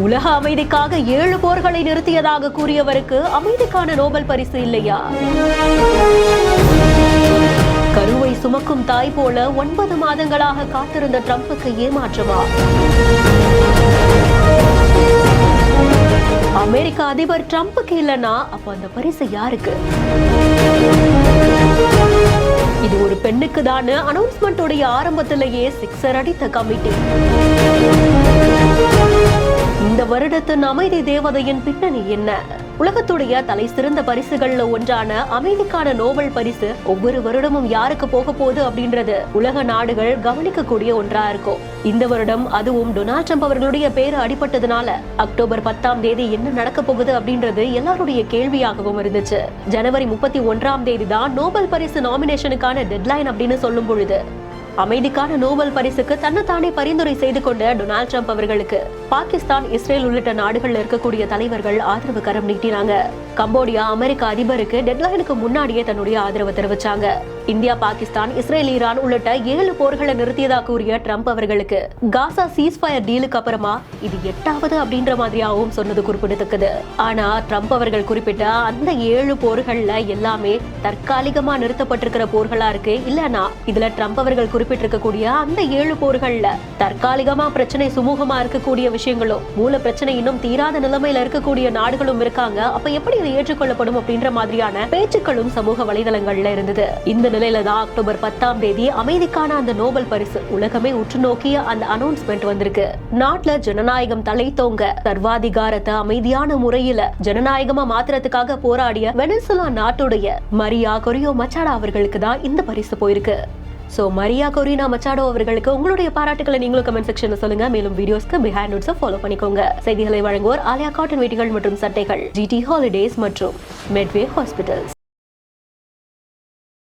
உலக அமைதிக்காக 7 போர்களை நிறுத்தியதாக கூறியவருக்கு அமைதிக்கான நோபல் பரிசு இல்லையா? கருவை சுமக்கும் தாய் போல 9 மாதங்களாக காத்திருந்த ட்ரம்புக்கு ஏமாற்றமா? அமெரிக்க அதிபர் ட்ரம்புக்கு இல்லனா அப்ப அந்த பரிசு யாருக்கு? இது ஒரு பெண்ணுக்கு தான் அனௌன்ஸ்மெண்ட் உடைய ஆரம்பத்திலேயே சிக்ஸர் அடித்த கமிட்டி. இந்த வருடத்தின் அமைதி தேவதையின் பின்னணி என்ன? உலகத்துடைய தலை சிறந்த பரிசுகள்ல ஒன்றான அமைதிக்கான நோபல் பரிசு ஒவ்வொரு வருடமும் யாருக்கு போக போகுது அப்படின்றது உலக நாடுகள் கவனிக்கக்கூடிய ஒன்றா இருக்கும். இந்த வருடம் அதுவும் டொனால்ட் ட்ரம்ப் அவர்களுடைய பேரு அடிபட்டதுனால அக்டோபர் 10ஆம் தேதி என்ன நடக்க போகுது அப்படின்றது எல்லாருடைய கேள்வியாகவும் இருந்துச்சு. ஜனவரி 31ஆம் தேதி தான் நோபல் பரிசு நாமினேஷனுக்கான டெட்லைன் அப்படின்னு சொல்லும் பொழுது அமைதிக்கான நோபல் பரிசுக்கு தன்னைத்தானே பரிந்துரை செய்து கொண்ட டொனால்ட் ட்ரம்ப் அவர்களுக்கு பாகிஸ்தான், இஸ்ரேல் உள்ளிட்ட நாடுகள்ல இருக்கக்கூடிய தலைவர்கள் ஆதரவு கரம் நீட்டினாங்க. கம்போடியா அமெரிக்க அதிபருக்கு டெட்லைனுக்கு முன்னாடியே தன்னுடைய ஆதரவு தெரிவிச்சாங்க. இந்தியா, பாகிஸ்தான், இஸ்ரேல், ஈரான் உள்ளிட்ட 7 போர்களை நிறுத்தியதா கூறிய ட்ரம்ப் அவர்களுக்கு காசா சீஸ்ஃபயர் டீலுக்கு அப்புறமா இது 8வது அப்படின்ற மாதிரியாகவும் சொன்னது குறிப்பிடத்தக்கது. ஆனா ட்ரம்ப் அவர்கள் குறிப்பிட்ட அந்த 7 போர்கள்ல எல்லாமே தற்காலிகமா நிறுத்தப்பட்டிருக்கிற போர்களா இருக்கு. இல்லனா இதுல ட்ரம்ப் அவர்கள் குறிப்பிட்டிருக்கக்கூடிய அந்த 7 போர்கள்ல தற்காலிகமா பிரச்சனை சுமூகமா இருக்கக்கூடிய விஷயங்களும் மூல பிரச்சனை இன்னும் தீராத நிலைமையில இருக்கக்கூடிய நாடுகளும் இருக்காங்க. அப்ப எப்படி இது ஏற்றுக்கொள்ளப்படும் அப்படின்ற மாதிரியான பேச்சுக்களும் சமூக வலைதளங்கள்ல இருந்தது. இந்த நிலையில தான் அக்டோபர் 10ஆம் தேதி அமைதிக்கான அந்த நோபல் பரிசு உலகமே உற்று நோக்கிய அந்த அனௌன்ஸ்மெண்ட் வந்திருக்கு. நாட்டுல ஜனநாயகம் தலை தோங்க சர்வாதிகாரத்தை அமைதியான முறையில ஜனநாயகமா மாத்திரத்துக்காக போராடிய வெனிசுலா நாட்டுடைய மரியா கொரினா மச்சாடோ அவர்களுக்கு தான் இந்த பரிசு போயிருக்கு. சோ மரியா கொரினா மச்சாடோ அவர்களுக்கு உங்களுடைய பாராட்டுகளை நீங்களும் கமெண்ட் செக்ஷன்ல சொல்லுங்க. மேலும் வீடியோஸ்க்கு பிஹைண்ட் நோட்ஸை ஃபாலோ பண்ணிக்கோங்க. செய்திகளை வழங்குவோர் ஆலியா காட்டன் வேட்டிகள் மற்றும் சட்டைகள், GT ஹாலிடேஸ் மற்றும் மெட்வே ஹாஸ்பிட்டல்ஸ்.